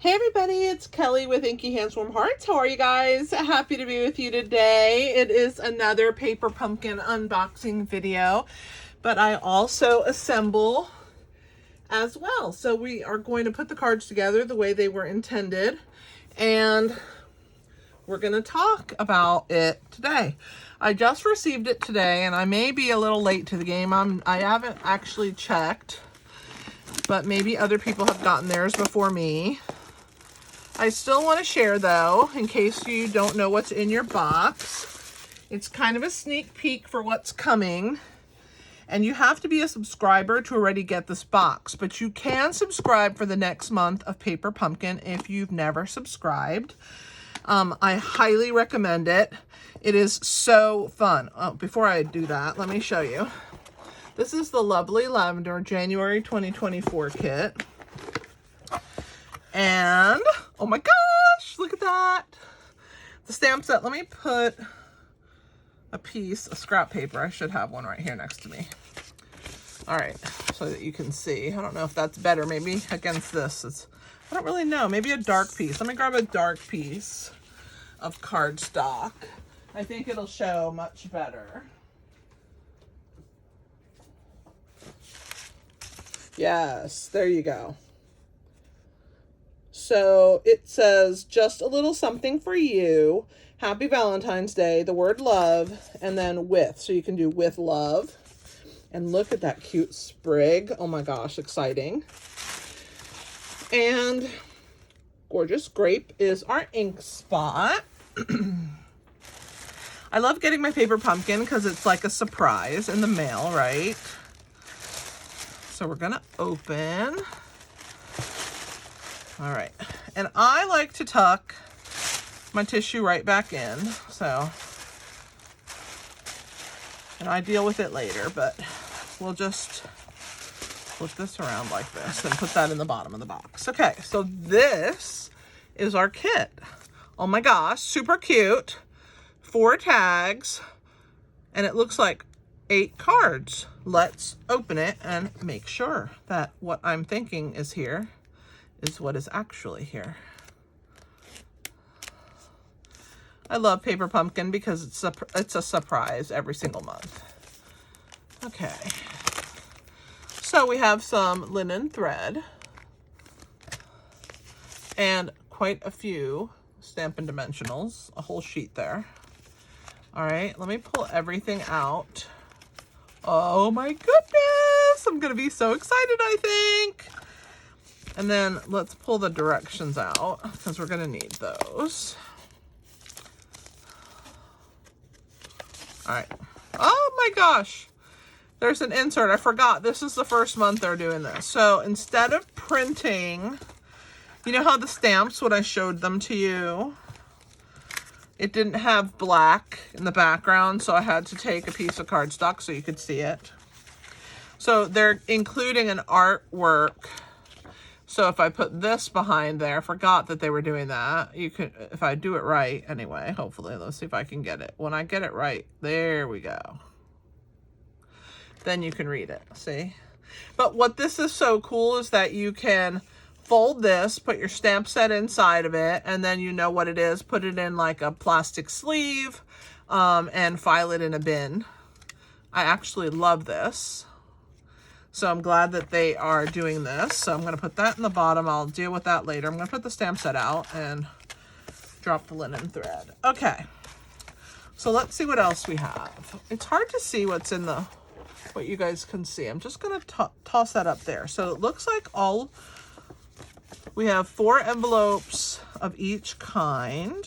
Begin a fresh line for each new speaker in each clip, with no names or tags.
Hey everybody, it's Kelly with Inky Hands Warm Hearts. How are you guys? Happy to be with you today. It is another paper pumpkin unboxing video, but I also assemble as well. So we are going to put the cards together the way they were intended, and we're going to talk about it today. I just received it today, and I may be a little late to the game. I haven't actually checked, but maybe other people have gotten theirs before me. I still want to share, though, in case you don't know what's in your box. It's kind of a sneak peek for what's coming. And you have to be a subscriber to already get this box. But you can subscribe for the next month of Paper Pumpkin if you've never subscribed. I highly recommend it. It is so fun. Oh, before I do that, let me show you. This is the lovely Lavender January 2024 kit. And, oh my gosh, look at that. The stamp set. Let me put a piece of scrap paper. I should have one right here next to me. All right, so that you can see. I don't know if that's better. Maybe against this. I don't really know. Maybe a dark piece. Let me grab a dark piece of cardstock. I think it'll show much better. Yes, there you go. So it says, just a little something for you. Happy Valentine's Day. The word love, and then with. So you can do with love. And look at that cute sprig. Oh my gosh, exciting. And gorgeous grape is our ink spot. I love getting my paper pumpkin because it's like a surprise in the mail, right? So we're gonna open. All right, and I like to tuck my tissue right back in, so, and I deal with it later, but we'll just flip this around like this and put that in the bottom of the box. Okay, so this is our kit. Oh my gosh, super cute. 4 tags, and it looks like 8 cards. Let's open it and make sure that what I'm thinking is here is what is actually here. I love Paper Pumpkin because it's a surprise every single month. Okay. So we have some linen thread and quite a few Stampin' dimensionals, a whole sheet there. All right, let me pull everything out. Oh my goodness, I'm gonna be so excited, I think. And then let's pull the directions out because we're gonna need those. All right. Oh my gosh. There's an insert. I forgot. This is the first month they're doing this. So instead of printing, you know how the stamps, when I showed them to you, it didn't have black in the background, so I had to take a piece of cardstock so you could see it. So they're including an artwork. So if I put this behind there, I forgot that they were doing that. You can, if I do it right anyway, hopefully, let's see if I can get it. When I get it right, there we go. Then you can read it, see? But what this is so cool is that you can fold this, put your stamp set inside of it, and then you know what it is, put it in like a plastic sleeve, and file it in a bin. I actually love this. So I'm glad that they are doing this. So I'm gonna put that in the bottom. I'll deal with that later. I'm gonna put the stamp set out and drop the linen thread. Okay, so let's see what else we have. It's hard to see what's in the, what you guys can see. I'm just gonna toss that up there. So it looks like we have 4 envelopes of each kind.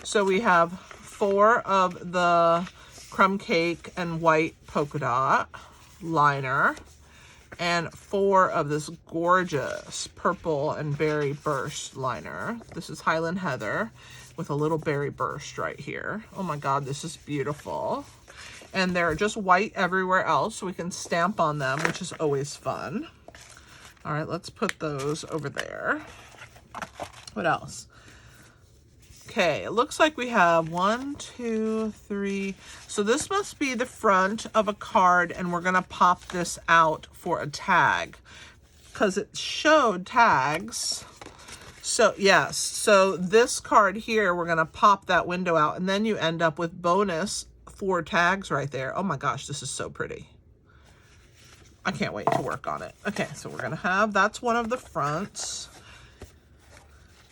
So we have 4 of the crumb cake and white polka dot liner and 4 of this gorgeous purple and berry burst liner. This is Highland Heather with a little berry burst right here. Oh my God, this is beautiful. And they're just white everywhere else, so we can stamp on them, which is always fun. All right, let's put those over there. What else? Okay, it looks like we have 1, 2, 3. So this must be the front of a card, and we're gonna pop this out for a tag because it showed tags So yes, so this card here, we're gonna pop that window out, and then you end up with bonus 4 tags right there. Oh my gosh, this is so pretty. I can't wait to work on it. Okay, so we're gonna have, that's one of the fronts.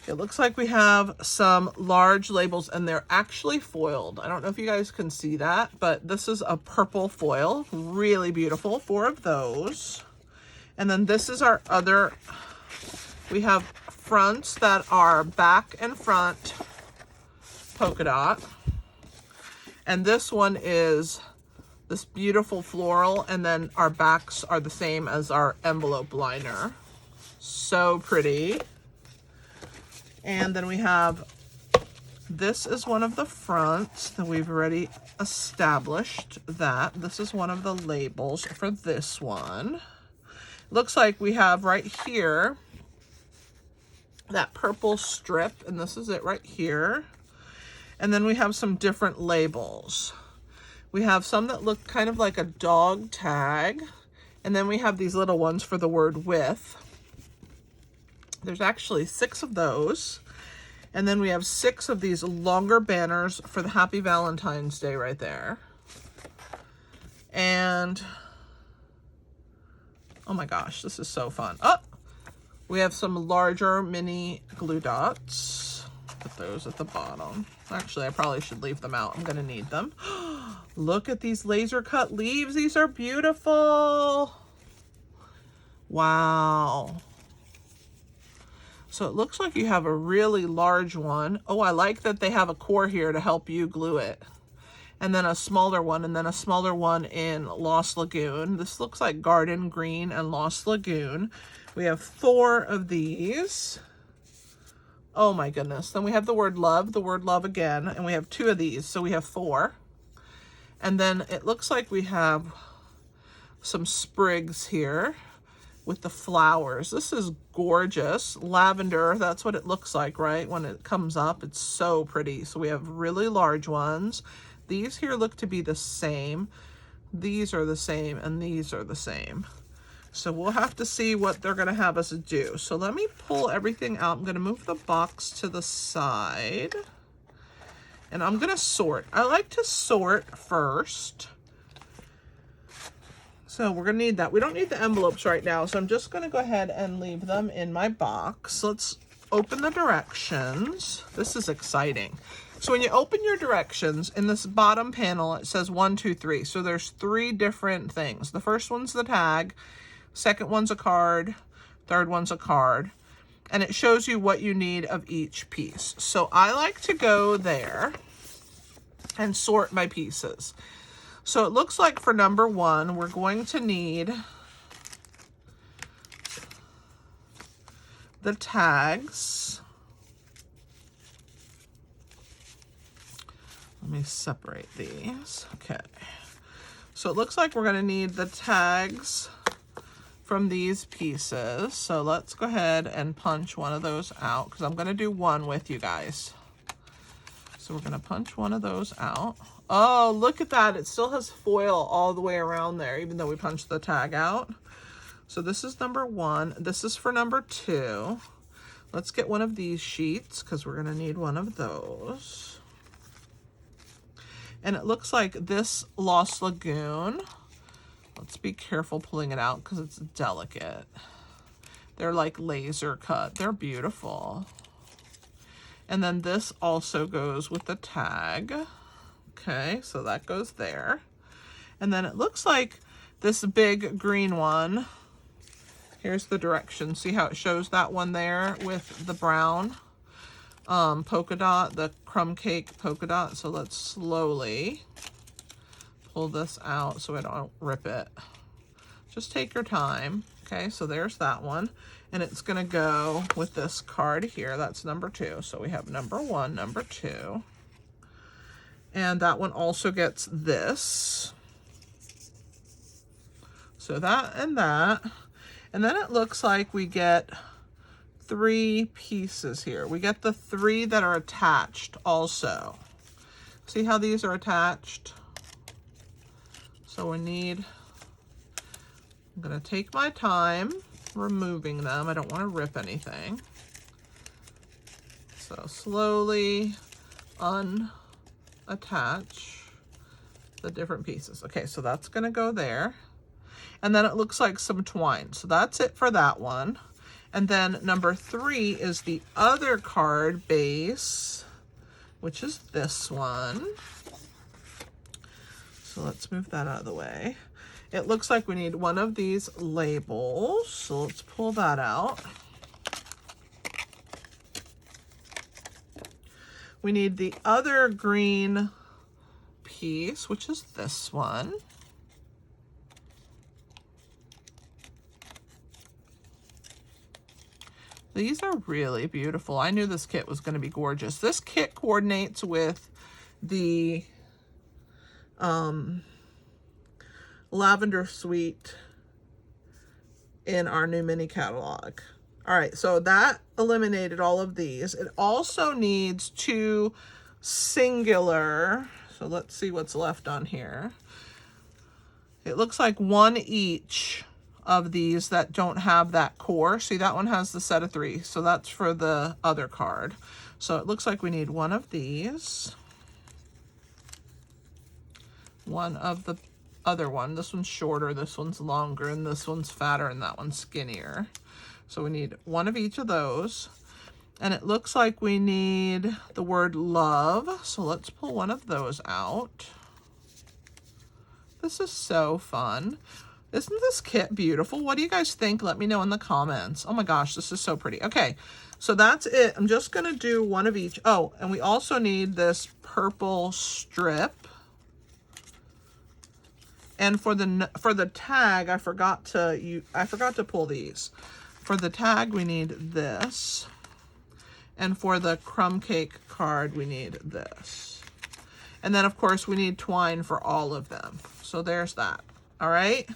It looks like we have some large labels, and they're actually foiled. I don't know if you guys can see that, but this is a purple foil. Really beautiful, 4 of those. And then this is our other, we have fronts that are back and front polka dot. And this one is this beautiful floral, and then our backs are the same as our envelope liner. So pretty. And then we have, this is one of the fronts that we've already established that. This is one of the labels for this one. Looks like we have right here that purple strip, and this is it right here. And then we have some different labels. We have some that look kind of like a dog tag, and then we have these little ones for the word with. There's actually 6 of those. And then we have 6 of these longer banners for the Happy Valentine's Day right there. And oh my gosh, this is so fun. Oh, we have some larger mini glue dots. Put those at the bottom. Actually, I probably should leave them out. I'm gonna need them. Look at these laser cut leaves. These are beautiful. Wow. So it looks like you have a really large one. Oh, I like that they have a core here to help you glue it. And then a smaller one, and then a smaller one in Lost Lagoon. This looks like Garden Green and Lost Lagoon. We have 4 of these. Oh my goodness. Then we have the word love again, and we have 2 of these, so we have 4. And then it looks like we have some sprigs here with the flowers. This is gorgeous. Lavender, that's what it looks like, right? When it comes up, it's so pretty. So we have really large ones. These here look to be the same. These are the same, and these are the same. So we'll have to see what they're gonna have us do. So let me pull everything out. I'm gonna move the box to the side, and I'm gonna sort. I like to sort first. So we're gonna need that. We don't need the envelopes right now, so I'm just gonna go ahead and leave them in my box. Let's open the directions. This is exciting. So when you open your directions, in this bottom panel, it says 1, 2, 3. So there's 3 different things. The first one's the tag, second one's a card, third one's a card, and it shows you what you need of each piece. So I like to go there and sort my pieces. So it looks like for number 1, we're going to need the tags. Let me separate these. Okay. So it looks like we're going to need the tags from these pieces. So let's go ahead and punch one of those out, because I'm going to do one with you guys. So we're going to punch one of those out. Oh, look at that. It still has foil all the way around there, even though we punched the tag out. So this is number 1. This is for number 2. Let's get one of these sheets, because we're going to need one of those. And it looks like this Lost Lagoon. Let's be careful pulling it out because it's delicate. They're like laser cut. They're beautiful. And then this also goes with the tag. Okay, so that goes there. And then it looks like this big green one. Here's the direction. See how it shows that one there with the brown polka dot, the crumb cake polka dot. So let's slowly pull this out so I don't rip it. Just take your time. Okay, so there's that one. And it's gonna go with this card here. That's number 2. So we have number 1, number 2. And that one also gets this. So that and that. And then it looks like we get 3 pieces here. We get the 3 that are attached also. See how these are attached? So we need, I'm gonna take my time removing them. I don't want to rip anything. So slowly unattach the different pieces. Okay, so that's gonna go there. And then it looks like some twine. So that's it for that one. And then number 3 is the other card base, which is this one. So let's move that out of the way. It looks like we need one of these labels. So let's pull that out. We need the other green piece, which is this one. These are really beautiful. I knew this kit was going to be gorgeous. This kit coordinates with the Lavender Suite in our new mini catalog. All right, so that eliminated all of these. It also needs 2 singular, so let's see what's left on here. It looks like 1 each of these that don't have that core. See, that one has the set of 3, so that's for the other card. So it looks like we need 1 of these, 1 of the other one. This one's shorter, this one's longer, and this one's fatter, and that one's skinnier. So we need 1 of each of those. And it looks like we need the word love. So let's pull 1 of those out. This is so fun. Isn't this kit beautiful? What do you guys think? Let me know in the comments. Oh my gosh, this is so pretty. Okay, so that's it. I'm just gonna do 1 of each. Oh, and we also need this purple strip. And for the tag, I forgot to pull these. For the tag, we need this. And for the crumb cake card, we need this. And then, of course, we need twine for all of them. So there's that. All right.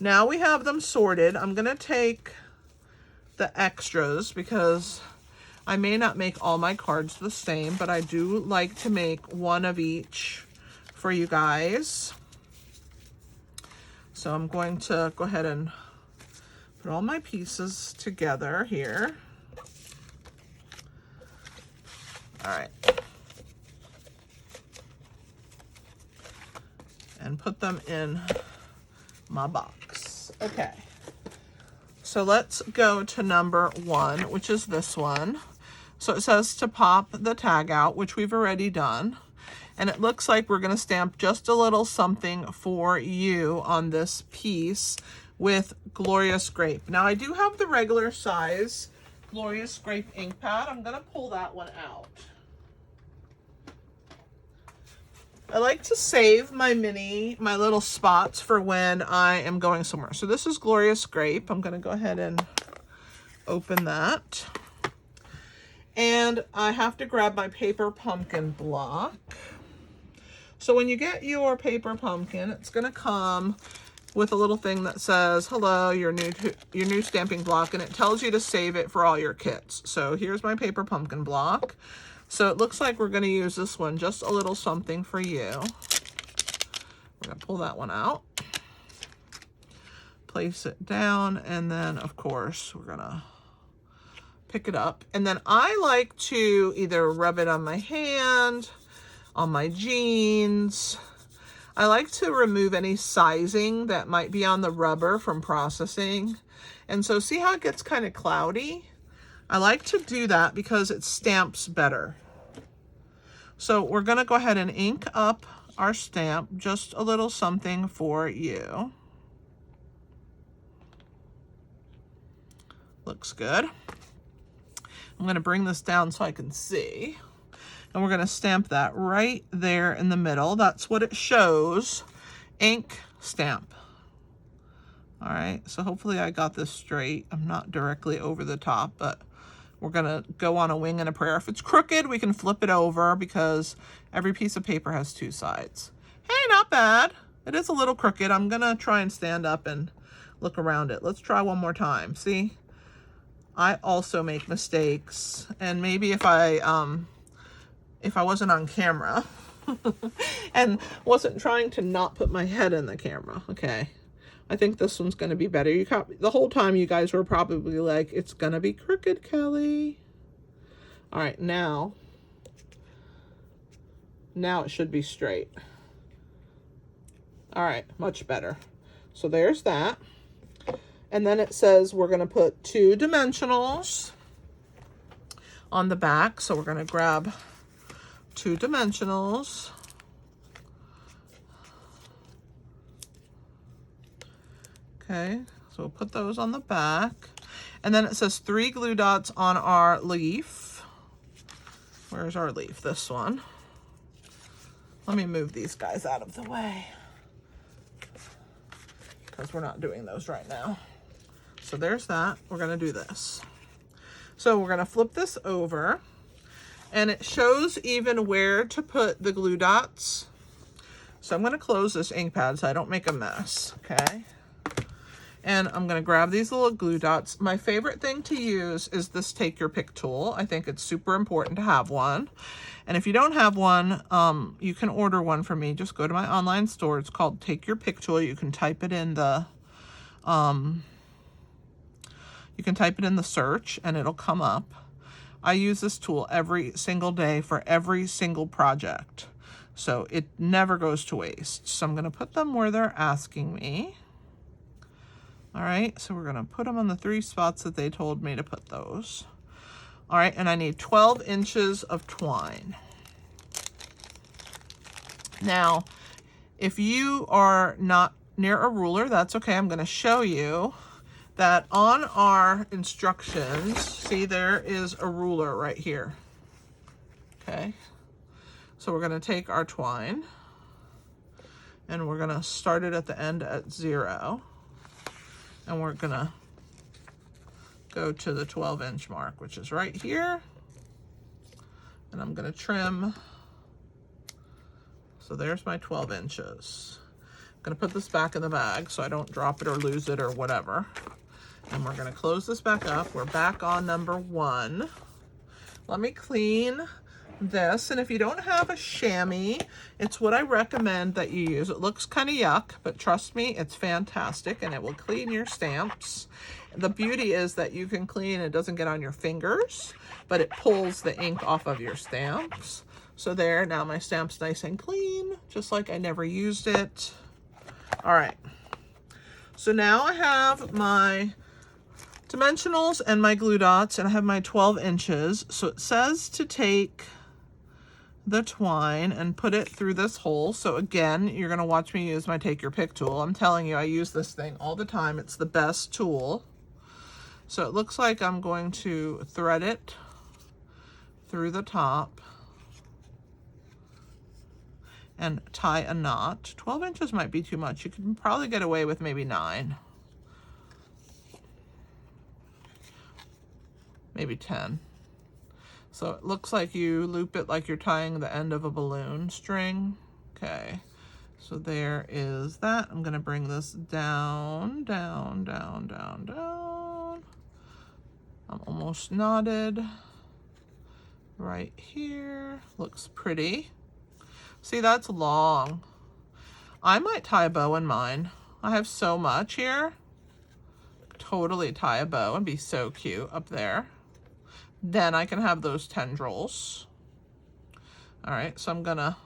Now we have them sorted. I'm going to take the extras because I may not make all my cards the same, but I do like to make 1 of each for you guys. So I'm going to go ahead and put all my pieces together here. All right. And put them in my box. Okay. So let's go to number 1, which is this one. So it says to pop the tag out, which we've already done. And it looks like we're going to stamp just a little something for you on this piece with Glorious Grape. Now I do have the regular size Glorious Grape ink pad. I'm going to pull that one out. I like to save my little spots for when I am going somewhere. So this is Glorious Grape. I'm going to go ahead and open that. And I have to grab my paper pumpkin block. So when you get your paper pumpkin, it's going to come with a little thing that says, hello, your new stamping block, and it tells you to save it for all your kits. So here's my paper pumpkin block. So it looks like we're going to use this one, just a little something for you. We're going to pull that one out, place it down, and then, of course, we're going to pick it up. And then I like to either rub it on my hand, on my jeans. I like to remove any sizing that might be on the rubber from processing. And so see how it gets kind of cloudy? I like to do that because it stamps better. So we're going to go ahead and ink up our stamp, just a little something for you. Looks good. I'm going to bring this down so I can see. And we're going to stamp that right there in the middle. That's what it shows. Ink stamp. All right, so hopefully I got this straight. I'm not directly over the top, but we're going to go on a wing and a prayer. If it's crooked, we can flip it over because every piece of paper has 2 sides. Hey, not bad. It is a little crooked. I'm going to try and stand up and look around it. Let's try one more time. See? I also make mistakes. And maybe if I wasn't on camera and wasn't trying to not put my head in the camera. Okay. I think this one's going to be better. The whole time you guys were probably like, it's going to be crooked, Kelly. All right, now it should be straight. All right, much better. So there's that. And then it says we're gonna put 2 dimensionals on the back. So we're gonna grab 2 dimensionals. Okay, so we'll put those on the back. And then it says 3 glue dots on our leaf. Where's our leaf? This one. Let me move these guys out of the way, because we're not doing those right now. So there's that. We're gonna do this. So we're gonna flip this over, and it shows even where to put the glue dots. So I'm gonna close this ink pad so I don't make a mess, okay? And I'm gonna grab these little glue dots. My favorite thing to use is this Take Your Pick tool. I think it's super important to have one. And if you don't have one, you can order one from me. Just go to my online store. It's called Take Your Pick tool. You can type it in the search and it'll come up. I use this tool every single day for every single project. So it never goes to waste. So I'm gonna put them where they're asking me. All right, so we're gonna put them on the 3 spots that they told me to put those. All right, and I need 12 inches of twine. Now, if you are not near a ruler, that's okay. I'm gonna show you that on our instructions, see, there is a ruler right here, okay? So we're gonna take our twine and we're gonna start it at the end at 0. And we're gonna go to the 12-inch mark, which is right here. And I'm gonna trim. So there's my 12 inches. I'm gonna put this back in the bag so I don't drop it or lose it or whatever. And we're gonna close this back up. We're back on number 1. Let me clean this, and if you don't have a chamois, it's what I recommend that you use. It looks kind of yuck, but trust me, it's fantastic and it will clean your stamps. The beauty is that you can clean, it doesn't get on your fingers, but it pulls the ink off of your stamps. So there, now my stamp's nice and clean, just like I never used it. All right, so now I have my dimensionals and my glue dots, and I have my 12 inches. So it says to take the twine and put it through this hole. So again, you're gonna watch me use my Take Your Pick tool. I'm telling you, I use this thing all the time. It's the best tool. So it looks like I'm going to thread it through the top and tie a knot. 12 inches might be too much. You can probably get away with maybe 9. Maybe 10. So it looks like you loop it like you're tying the end of a balloon string. Okay, so there is that. I'm gonna bring this down, down, down, down, down. I'm almost knotted right here. Looks pretty. See, that's long. I might tie a bow in mine. I have so much here. Totally tie a bow and be so cute up there. Then I can have those tendrils. All right, so I'm gonna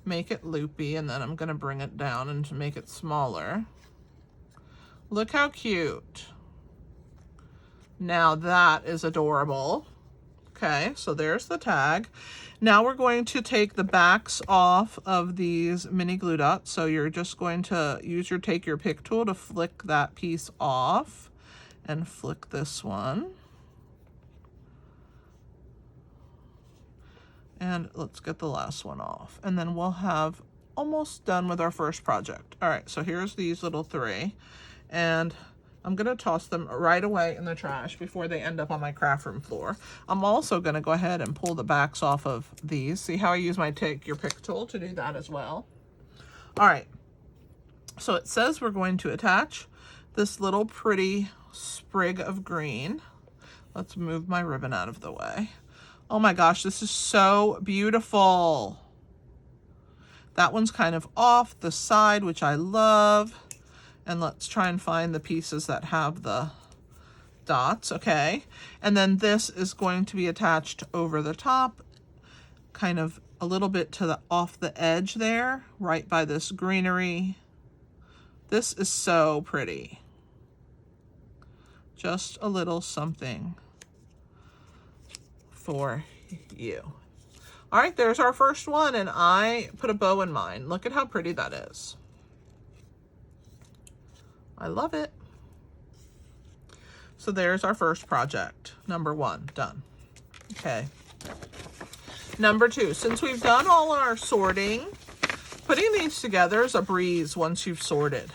make it loopy and then I'm gonna bring it down and to make it smaller. Look how cute. Now that is adorable. Okay, so there's the tag. Now we're going to take the backs off of these mini glue dots. So you're just going to use your Take Your Pick tool to flick that piece off and flick this one. And let's get the last one off. And then we'll have almost done with our first project. All right, so here's these little 3. And I'm gonna toss them right away in the trash before they end up on my craft room floor. I'm also gonna go ahead and pull the backs off of these. See how I use my Take Your Pick tool to do that as well? All right, so it says we're going to attach this little pretty sprig of green. Let's move my ribbon out of the way. Oh my gosh, this is so beautiful. That one's kind of off the side, which I love. And let's try and find the pieces that have the dots, okay? And then this is going to be attached over the top, kind of a little bit to the off the edge there, right by this greenery. This is so pretty. Just a little something for you. All right, there's our first one, and I put a bow in mine. Look at how pretty that is. I love it. So there's our first project, number 1, done. Okay. Number 2, since we've done all our sorting, putting these together is a breeze once you've sorted.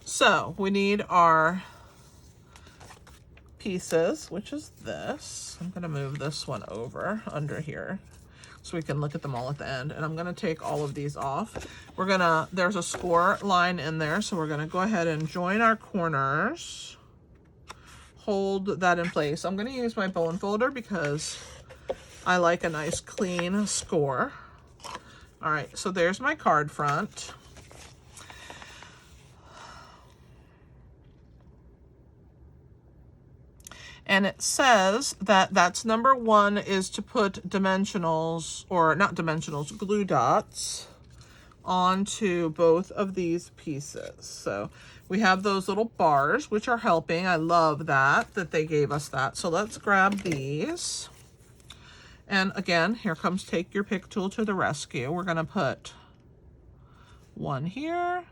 So we need our pieces, which is this. I'm gonna move this one over under here so we can look at them all at the end. And I'm gonna take all of these off. There's a score line in there, so we're gonna go ahead and join our corners. Hold that in place. I'm gonna use my bone folder because I like a nice clean score. All right, so there's my card front. And it says that that's number 1 is to put dimensionals, or not dimensionals, glue dots onto both of these pieces. So we have those little bars, which are helping. I love that they gave us that. So let's grab these. And again, here comes Take Your Pick tool to the rescue. We're gonna put one here,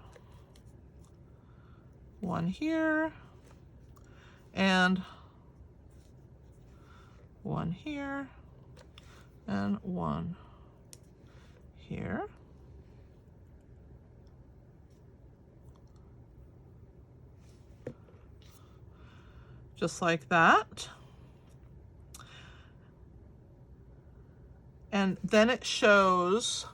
and one here, and one here. Just like that. And then it shows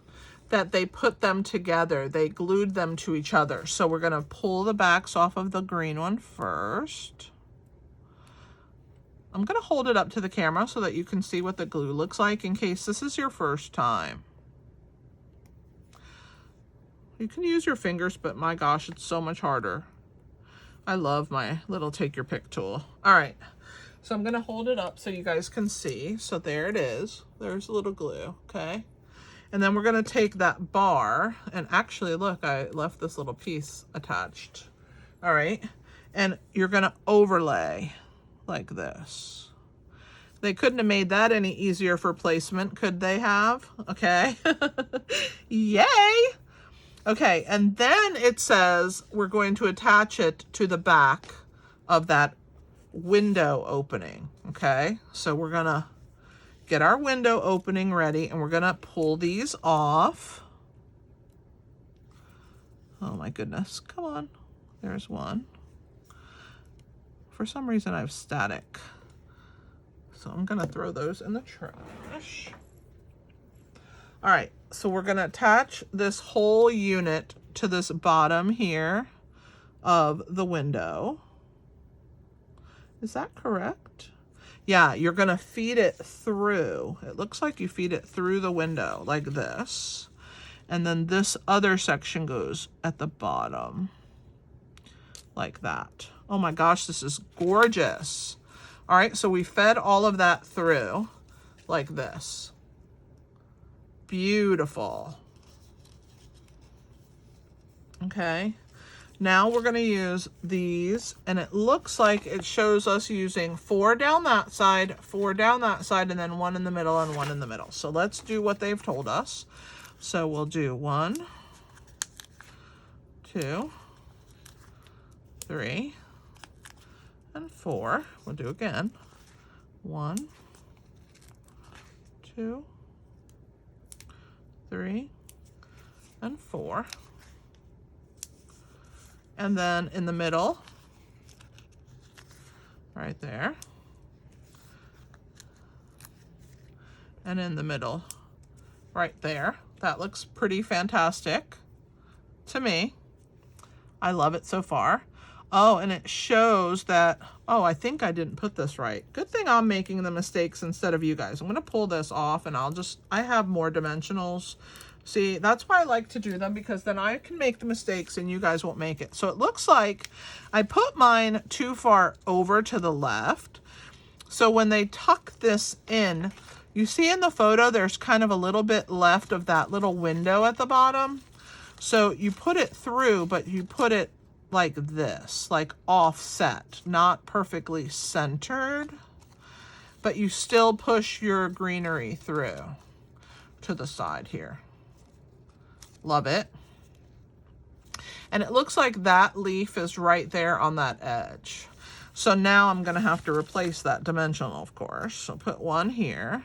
that they put them together. They glued them to each other. So we're gonna pull the backs off of the green one first. I'm gonna hold it up to the camera so that you can see what the glue looks like in case this is your first time. You can use your fingers, but my gosh, it's so much harder. I love my little Take Your Pick tool. All right, so I'm gonna hold it up so you guys can see. So there it is. There's a little glue, okay? And then we're gonna take that bar, and actually look, I left this little piece attached. All right, and you're gonna overlay like this. They couldn't have made that any easier for placement, could they have? Okay, yay! Okay, and then it says we're going to attach it to the back of that window opening, okay? So we're gonna get our window opening ready, and we're gonna pull these off. Oh my goodness, come on. There's one. For some reason I have static, so I'm gonna throw those in the trash. All right, so we're gonna attach this whole unit to this bottom here of the window. Is that correct? Yeah, you're gonna feed it through. It looks like you feed it through the window like this. And then this other section goes at the bottom like that. Oh my gosh, this is gorgeous. All right, so we fed all of that through like this. Beautiful. Okay, now we're gonna use these, and it looks like it shows us using 4 down that side, 4 down that side, and then 1 in the middle and 1 in the middle. So let's do what they've told us. So we'll do 1, 2, 3, and 4. We'll do again. 1, 2, 3, and 4. And then in the middle, right there. And in the middle, right there. That looks pretty fantastic to me. I love it so far. Oh, and it shows that, oh, I think I didn't put this right. Good thing I'm making the mistakes instead of you guys. I'm gonna pull this off, and I have more dimensionals See, that's why I like to do them, because then I can make the mistakes and you guys won't make it. So it looks like I put mine too far over to the left. So when they tuck this in, you see in the photo, there's kind of a little bit left of that little window at the bottom. So you put it through, but you put it like this, like offset, not perfectly centered, but you still push your greenery through to the side here. Love it. And it looks like that leaf is right there on that edge. So now I'm gonna have to replace that dimensional, of course. So put one here.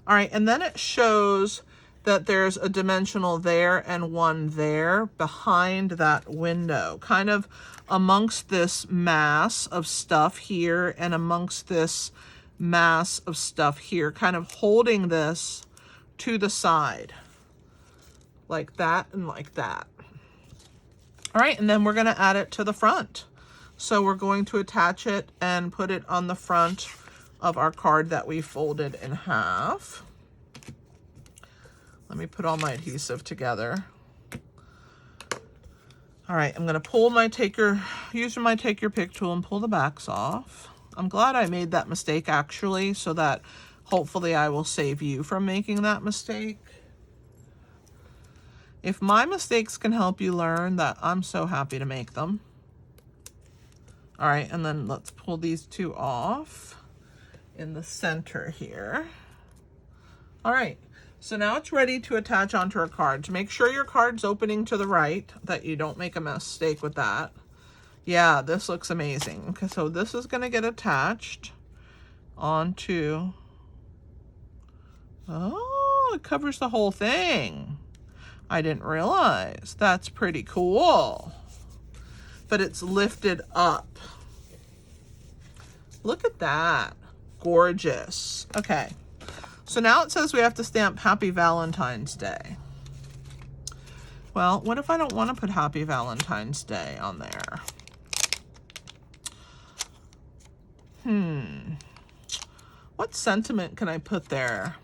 All right, and then it shows that there's a dimensional there and one there behind that window, kind of amongst this mass of stuff here and amongst this mass of stuff here, kind of holding this to the side, like that and like that. All right, and then we're gonna add it to the front. So we're going to attach it and put it on the front of our card that we folded in half. Let me put all my adhesive together. All right, I'm gonna pull my using my take your pick tool and pull the backs off. I'm glad I made that mistake actually, so that hopefully I will save you from making that mistake. If my mistakes can help you learn, that I'm so happy to make them. All right, and then let's pull these two off in the center here. All right, so now it's ready to attach onto our card. To make sure your card's opening to the right, that you don't make a mistake with that. Yeah, this looks amazing. Okay, so this is gonna get attached onto, oh, it covers the whole thing. I didn't realize. That's pretty cool. But it's lifted up. Look at that. Gorgeous. Okay. So now it says we have to stamp Happy Valentine's Day. Well, what if I don't want to put Happy Valentine's Day on there? What sentiment can I put there?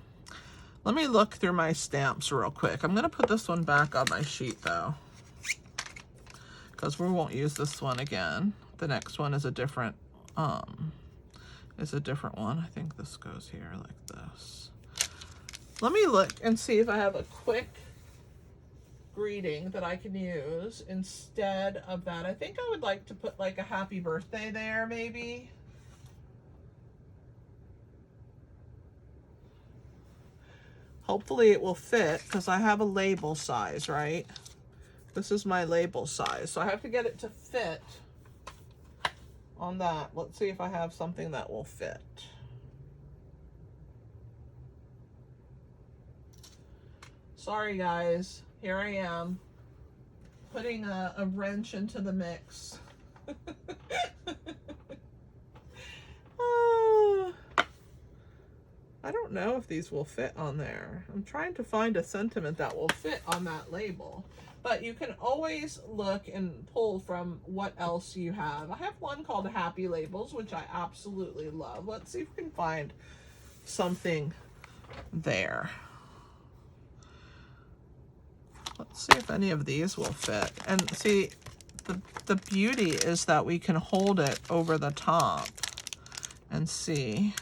Let me look through my stamps real quick. I'm going to put this one back on my sheet though, because we won't use this one again. The next one is a different one. I think this goes here like this. Let me look and see if I have a quick greeting that I can use instead of that. I think I would like to put like a happy birthday there maybe. Hopefully it will fit, because I have a label size, right? This is my label size, so I have to get it to fit on that. Let's see if I have something that will fit. Sorry guys, here I am putting a wrench into the mix. I don't know if these will fit on there. I'm trying to find a sentiment that will fit on that label. But you can always look and pull from what else you have. I have one called Happy Labels, which I absolutely love. Let's see if we can find something there. Let's see if any of these will fit. And see, the beauty is that we can hold it over the top and see.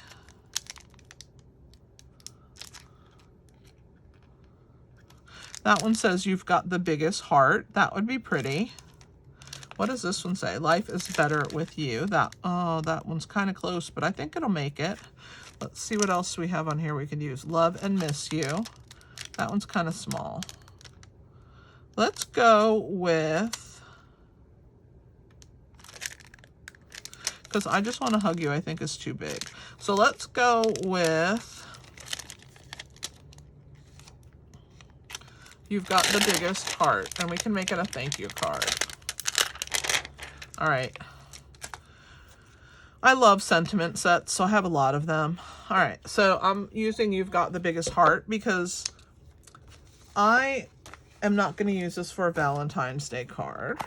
That one says you've got the biggest heart. That would be pretty. What does this one say? Life is better with you. That one's kind of close, but I think it'll make it. Let's see what else we have on here we can use. Love and miss you. That one's kind of small. Let's go with, because I just want to hug you, I think is too big. So let's go with, you've got the biggest heart, and we can make it a thank you card. All right. I love sentiment sets, so I have a lot of them. All right, so I'm using you've got the biggest heart because I am not going to use this for a Valentine's Day card.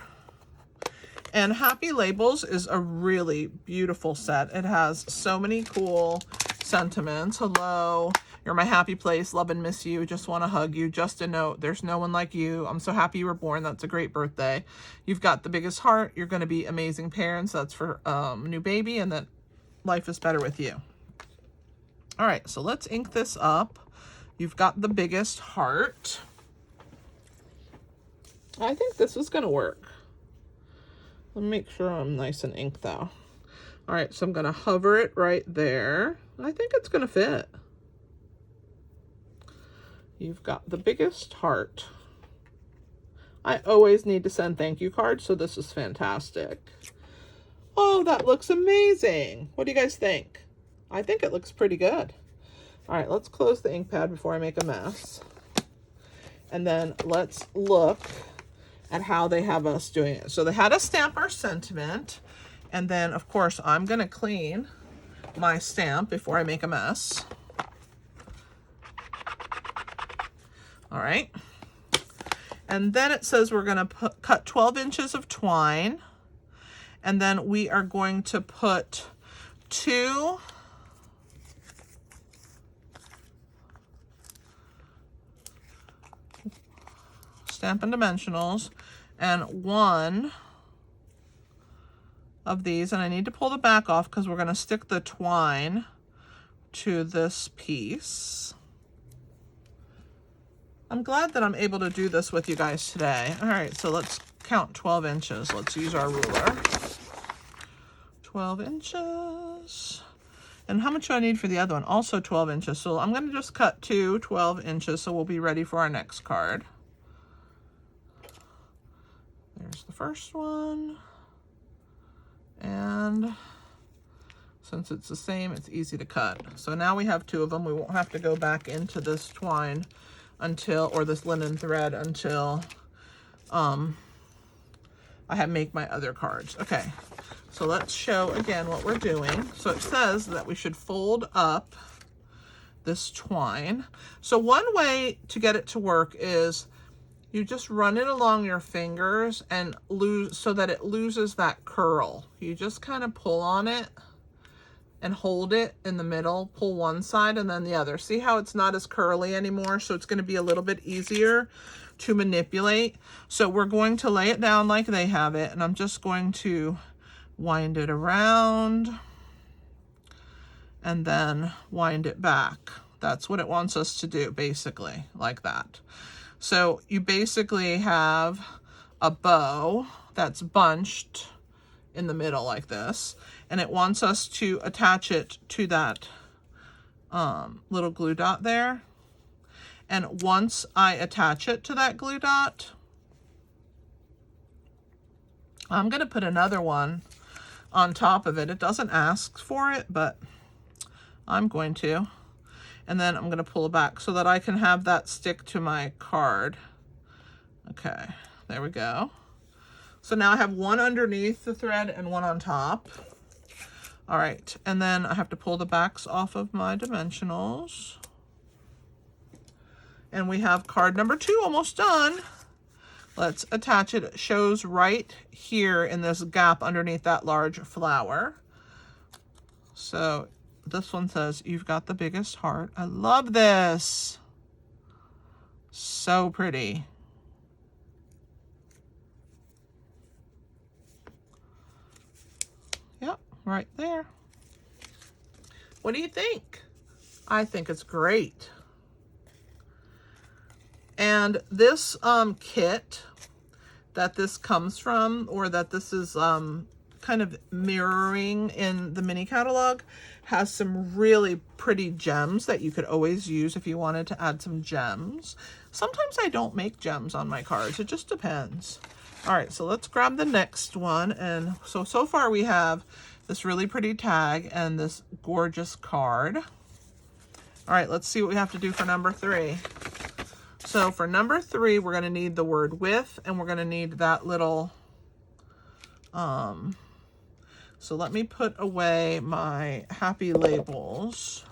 And Happy Labels is a really beautiful set. It has so many cool sentiments. Hello, You're my happy place. Love and miss you. Just want to hug you. Just a note. There's no one like you. I'm so happy you were born. That's a great birthday. You've got the biggest heart. You're going to be amazing parents. That's for new baby, and that life is better with you. All right, so let's ink this up. You've got the biggest heart. I think this is going to work. Let me make sure I'm nice and inked though. All right, so I'm going to hover it right there. I think it's going to fit. You've got the biggest heart. I always need to send thank you cards, so this is fantastic. Oh, that looks amazing. What do you guys think? I think it looks pretty good. All right, let's close the ink pad before I make a mess. And then let's look at how they have us doing it. So they had us stamp our sentiment. And then, of course, I'm going to clean my stamp before I make a mess. All right. And then it says we're going to cut 12 inches of twine. And then we are going to put 2 Stampin' Dimensionals and 1 of these, and I need to pull the back off because we're going to stick the twine to this piece. I'm glad that I'm able to do this with you guys today. All right, so let's count 12 inches. Let's use our ruler. 12 inches. And how much do I need for the other one? Also 12 inches. So I'm going to just cut 2 12 inches so we'll be ready for our next card. There's the first one. And since it's the same, it's easy to cut. So now we have 2 of them. We won't have to go back into this twine until, or this linen thread until I make my other cards. Okay, so let's show again what we're doing. So it says that we should fold up this twine. So one way to get it to work is you just run it along your fingers and lose so that it loses that curl. You just kind of pull on it and hold it in the middle, pull one side and then the other. See how it's not as curly anymore? So it's going to be a little bit easier to manipulate. So we're going to lay it down like they have it, and I'm just going to wind it around and then wind it back. That's what it wants us to do, basically, like that. So you basically have a bow that's bunched in the middle like this, and it wants us to attach it to that little glue dot there. And once I attach it to that glue dot, I'm going to put another one on top of it. It doesn't ask for it, but I'm going to. And then I'm going to pull it back so that I can have that stick to my card. Okay, there we go. So now I have one underneath the thread and one on top. All right, and then I have to pull the backs off of my dimensionals. And we have card number 2 almost done. Let's attach it. It shows right here in this gap underneath that large flower. So this one says, "You've got the biggest heart." I love this. So pretty. Yep, right there. What do you think? I think it's great. And this kit that this comes from, or that this is kind of mirroring in the mini catalog, has some really pretty gems that you could always use if you wanted to add some gems. Sometimes I don't make gems on my cards. It just depends. All right, so let's grab the next one. And so far we have this really pretty tag and this gorgeous card. All right, let's see what we have to do for number 3. So for number 3, we're going to need the word with, and we're going to need that little, so let me put away my happy labels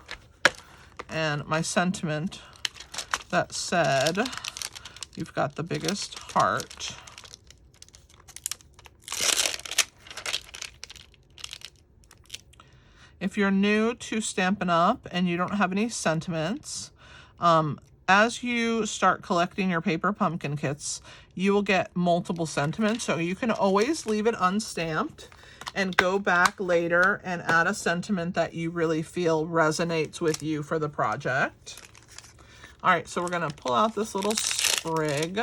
and my sentiment that said, "You've got the biggest heart." If you're new to Stampin' Up! And you don't have any sentiments, as you start collecting your paper pumpkin kits, you will get multiple sentiments. So you can always leave it unstamped and go back later and add a sentiment that you really feel resonates with you for the project. All right, so we're gonna pull out this little sprig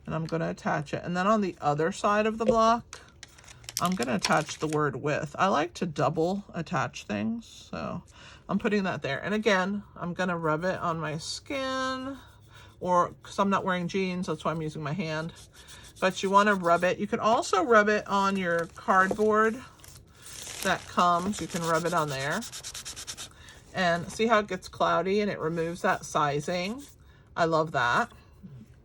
and I'm gonna attach it. And then on the other side of the block, I'm gonna attach the word with. I like to double attach things, so I'm putting that there. And again, I'm gonna rub it on my skin, or because I'm not wearing jeans, that's why I'm using my hand. But you wanna rub it. You can also rub it on your cardboard that comes. You can rub it on there. And see how it gets cloudy and it removes that sizing. I love that.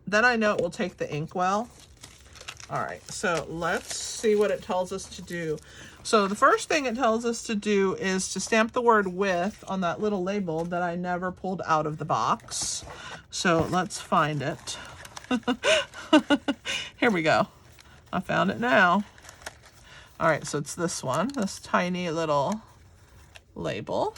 Then I know it will take the ink well. All right, so let's see what it tells us to do. So the first thing it tells us to do is to stamp the word with on that little label that I never pulled out of the box. So let's find it. Here we go. I found it now. All right, so it's this one, this tiny little label.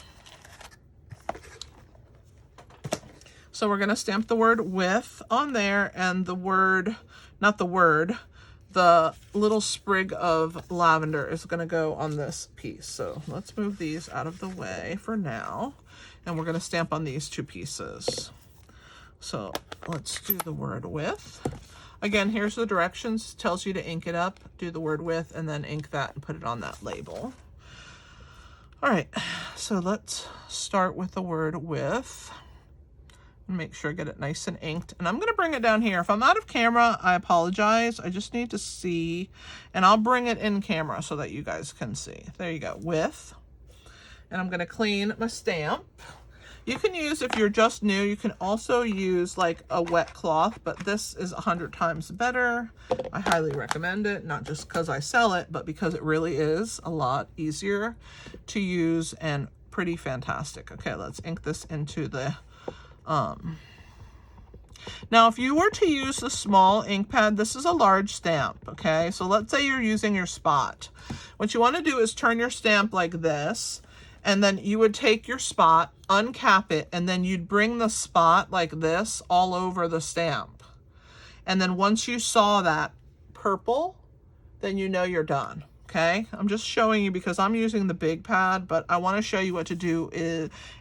So we're gonna stamp the word with on there, and the word, not the word, the little sprig of lavender is gonna go on this piece. So let's move these out of the way for now. And we're gonna stamp on these two pieces. So let's do the word with. Again, here's the directions. It tells you to ink it up, do the word with, and then ink that and put it on that label. All right, so let's start with the word with. Make sure I get it nice and inked. And I'm gonna bring it down here. If I'm out of camera, I apologize. I just need to see, and I'll bring it in camera so that you guys can see. There you go, with. And I'm gonna clean my stamp. You can use, if you're just new, you can also use like a wet cloth, but this is 100 times better. I highly recommend it, not just because I sell it, but because it really is a lot easier to use and pretty fantastic. Okay, let's ink this into the now, if you were to use the small ink pad, this is a large stamp, okay? So let's say you're using your spot. What you want to do is turn your stamp like this, and then you would take your spot, uncap it, and then you'd bring the spot like this all over the stamp. And then once you saw that purple, then you know you're done. Okay, I'm just showing you because I'm using the big pad, but I want to show you what to do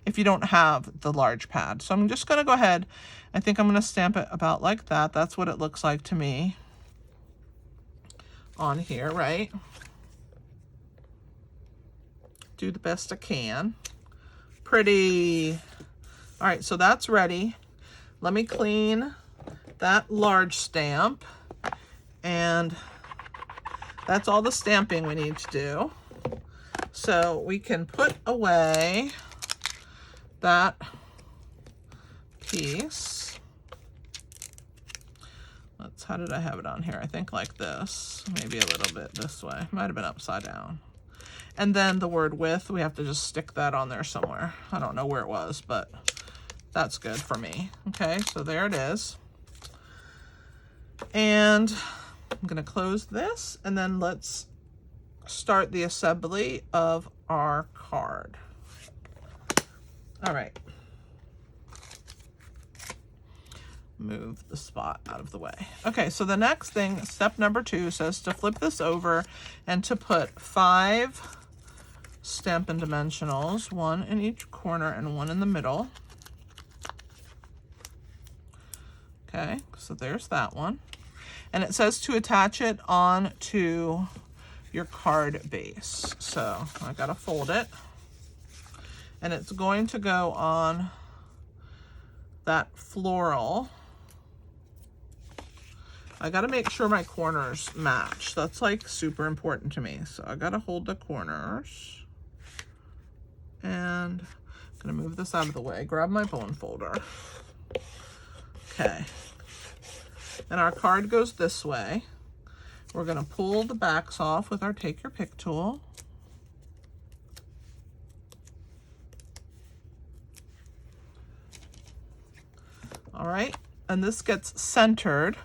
if you don't have the large pad. So I'm just going to go ahead. I think I'm going to stamp it about like that. That's what it looks like to me on here, right? Do the best I can. Pretty. All right, so that's ready. Let me clean that large stamp, and that's all the stamping we need to do. So we can put away that piece. How did I have it on here? I think like this, maybe a little bit this way. Might have been upside down. And then the word with, we have to just stick that on there somewhere. I don't know where it was, but that's good for me. Okay, so there it is. And I'm gonna close this, and then let's start the assembly of our card. All right. Move the spot out of the way. Okay, so the next thing, step number 2, says to flip this over and to put 5 Stampin' dimensionals, 1 in each corner and 1 in the middle. Okay, so there's that one. And it says to attach it on to your card base. So I gotta fold it. And it's going to go on that floral. I gotta make sure my corners match. That's like super important to me. So I gotta hold the corners. And I'm gonna move this out of the way. Grab my bone folder. Okay. And our card goes this way. We're gonna pull the backs off with our Take Your Pick tool. All right, and this gets centered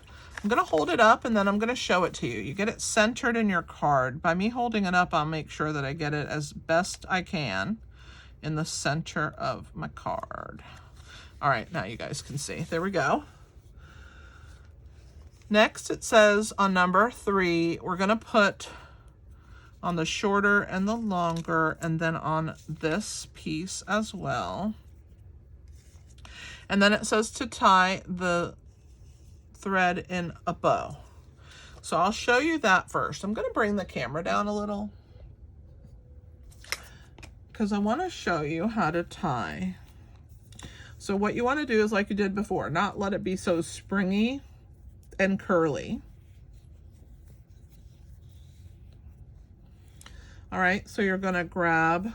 I'm going to hold it up and then I'm going to show it to you. You get it centered in your card. By me holding it up, I'll make sure that I get it as best I can in the center of my card. All right, now you guys can see. There we go. Next, it says on number 3, we're going to put on the shorter and the longer, and then on this piece as well. And then it says to tie the thread in a bow. So I'll show you that first. I'm going to bring the camera down a little because I want to show you how to tie. So what you want to do is like you did before, not let it be so springy and curly. All right, so you're going to grab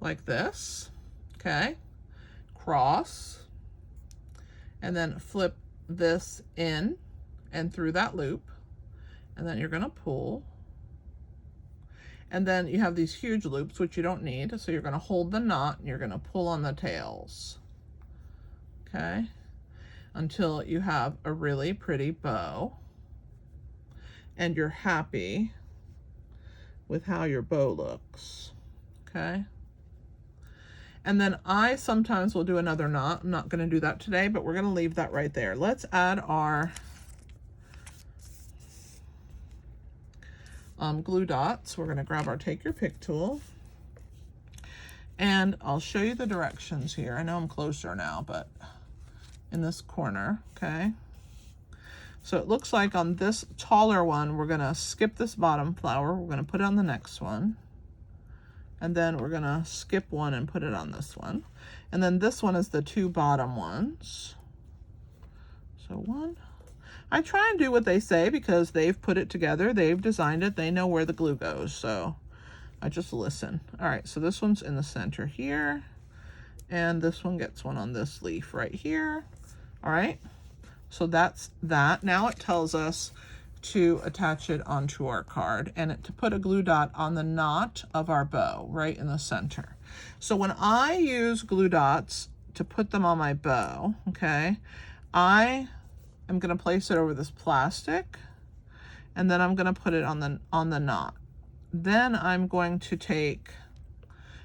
like this, okay, cross, and then flip this in and through that loop, and then you're going to pull, and then you have these huge loops which you don't need, so you're going to hold the knot and you're going to pull on the tails, okay, until you have a really pretty bow and you're happy with how your bow looks, okay? And then I sometimes will do another knot. I'm not going to do that today, but we're going to leave that right there. Let's add our glue dots. We're going to grab our Take Your Pick tool, and I'll show you the directions here. I know I'm closer now, but in this corner, okay? So it looks like on this taller one, we're gonna skip this bottom flower. We're gonna put it on the next one. And then we're gonna skip one and put it on this one. And then this one is the 2 bottom ones. So one. I try and do what they say because they've put it together. They've designed it. They know where the glue goes. So I just listen. All right, so this one's in the center here. And this one gets one on this leaf right here. All right. So that's that. Now it tells us to attach it onto our card and to put a glue dot on the knot of our bow right in the center. So when I use glue dots to put them on my bow, okay, I am going to place it over this plastic, and then I'm going to put it on the knot. Then I'm going to take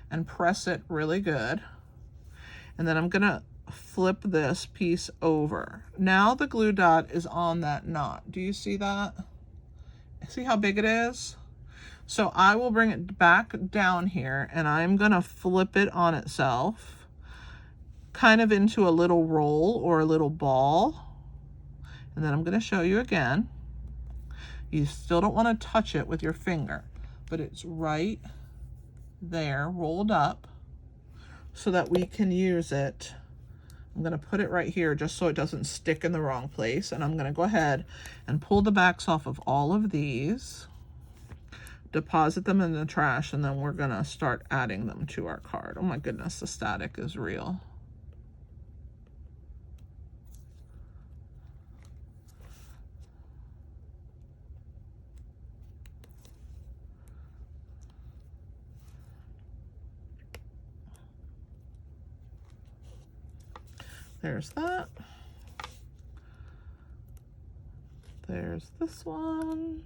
and press it really good, and then I'm going to flip this piece over. Now the glue dot is on that knot. Do you see that? See how big it is? So I will bring it back down here and I'm gonna flip it on itself, kind of into a little roll or a little ball. And then I'm gonna show you again. You still don't want to touch it with your finger, but it's right there, rolled up, so that we can use it. I'm going to put it right here just so it doesn't stick in the wrong place. And I'm going to go ahead and pull the backs off of all of these, deposit them in the trash, and then we're going to start adding them to our card. Oh my goodness, the static is real. There's that. There's this one.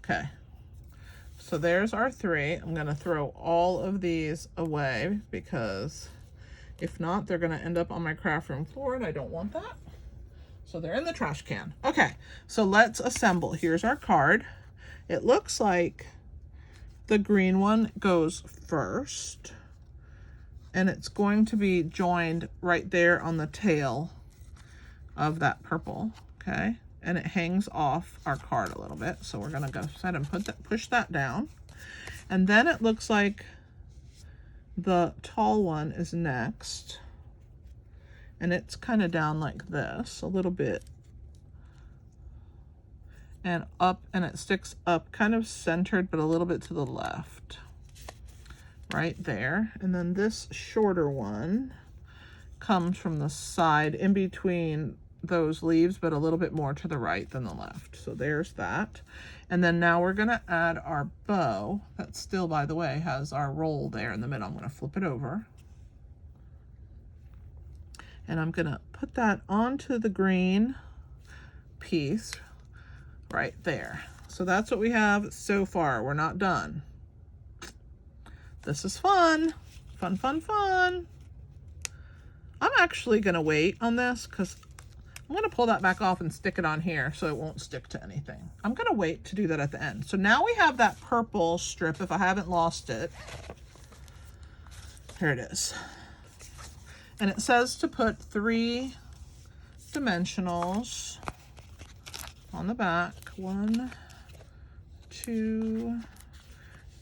Okay. So there's our 3. I'm going to throw all of these away because if not, they're going to end up on my craft room floor and I don't want that. So they're in the trash can. Okay. So let's assemble. Here's our card. It looks like the green one goes first, and it's going to be joined right there on the tail of that purple, okay? And it hangs off our card a little bit. So we're gonna go ahead and push that down. And then it looks like the tall one is next. And it's kind of down like this, a little bit. And up, and it sticks up, kind of centered, but a little bit to the left. Right there. And then this shorter one comes from the side in between those leaves, but a little bit more to the right than the left. So there's that. And then now we're going to add our bow. That still, by the way, has our roll there in the middle. I'm going to flip it over. And I'm gonna put that onto the green piece right there. So that's what we have so far. We're not done. This is fun. Fun, fun, fun. I'm actually gonna wait on this because I'm gonna pull that back off and stick it on here so it won't stick to anything. I'm gonna wait to do that at the end. So now we have that purple strip, if I haven't lost it. Here it is. And it says to put 3 dimensionals on the back. 1, 2,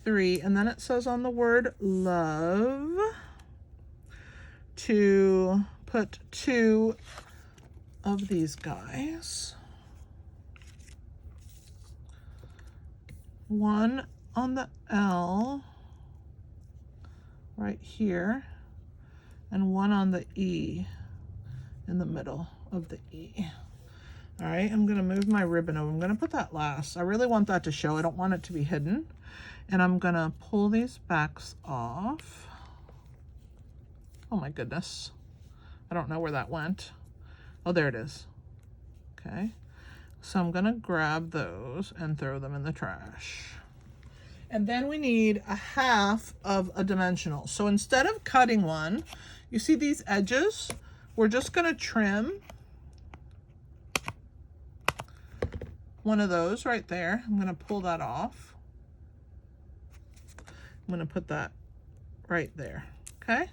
3. And then it says on the word love to put 2 of these guys. 1 on the L right here, and 1 on the E in the middle of the E. All right, I'm gonna move my ribbon over. I'm gonna put that last. I really want that to show. I don't want it to be hidden. And I'm gonna pull these backs off. Oh my goodness. I don't know where that went. Oh, there it is. Okay, so I'm gonna grab those and throw them in the trash. And then we need a half of a dimensional. So instead of cutting one, you see these edges? We're just gonna trim one of those right there. I'm gonna pull that off. I'm gonna put that right there, okay?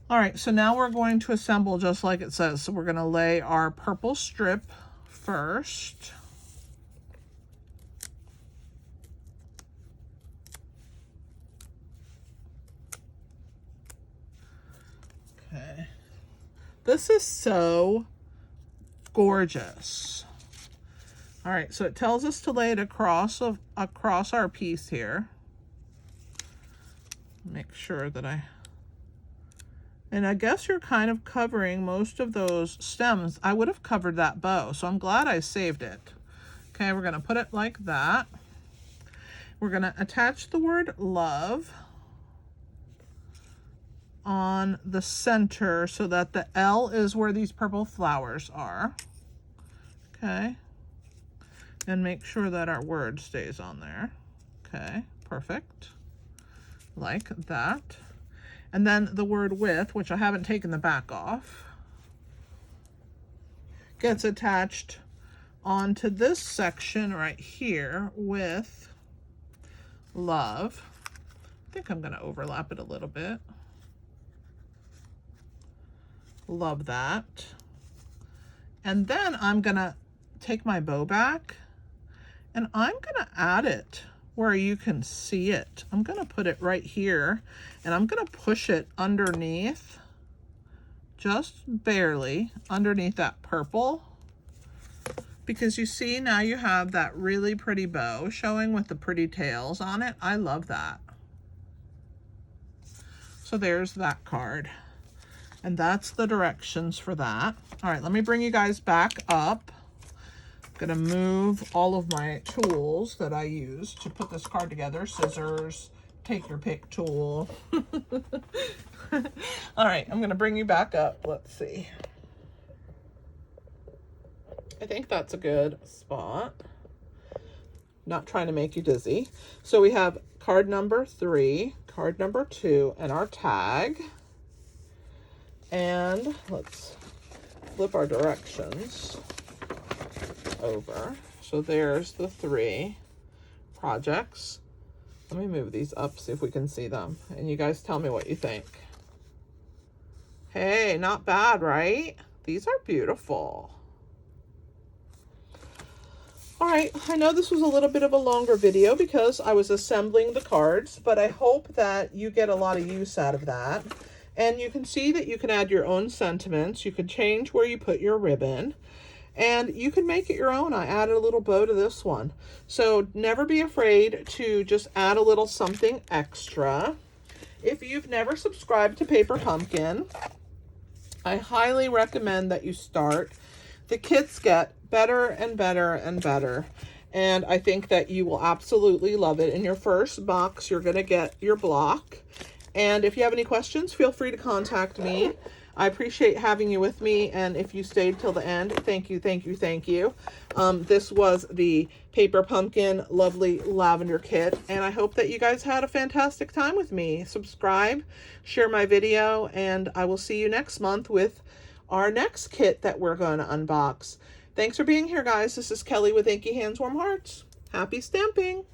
All right, so now we're going to assemble just like it says. So we're gonna lay our purple strip first. Okay. This is so gorgeous. All right, so it tells us to lay it across our piece here. Make sure that and I guess you're kind of covering most of those stems. I would have covered that bow, so I'm glad I saved it. Okay, we're gonna put it like that. We're gonna attach the word love on the center so that the L is where these purple flowers are. Okay, and make sure that our word stays on there. Okay, perfect, like that. And then the word with, which I haven't taken the back off, gets attached onto this section right here with love. I think I'm gonna overlap it a little bit. Love that. And then I'm gonna take my bow back and I'm gonna add it where you can see it. I'm gonna put it right here and I'm gonna push it underneath, just barely underneath that purple, because you see now you have that really pretty bow showing with the pretty tails on it. I love that. So there's that card. And that's the directions for that. All right, let me bring you guys back up. I'm gonna move all of my tools that I use to put this card together. Scissors, take your pick tool. All right, I'm gonna bring you back up. Let's see. I think that's a good spot. Not trying to make you dizzy. So we have card number 3, card number 2, and our tag. And let's flip our directions over. So there's the 3 projects. Let me move these up, see if we can see them. And you guys tell me what you think. Hey, not bad, right? These are beautiful. All right, I know this was a little bit of a longer video because I was assembling the cards, but I hope that you get a lot of use out of that. And you can see that you can add your own sentiments. You can change where you put your ribbon. And you can make it your own. I added a little bow to this one. So never be afraid to just add a little something extra. If you've never subscribed to Paper Pumpkin, I highly recommend that you start. The kits get better and better and better. And I think that you will absolutely love it. In your first box, you're going to get your block. And if you have any questions, feel free to contact me. I appreciate having you with me, and if you stayed till the end, thank you, thank you, thank you. This was the Paper Pumpkin Lovely Lavender Kit, and I hope that you guys had a fantastic time with me. Subscribe, share my video, and I will see you next month with our next kit that we're going to unbox. Thanks for being here, guys. This is Kelly with Inky Hands Warm Hearts. Happy stamping!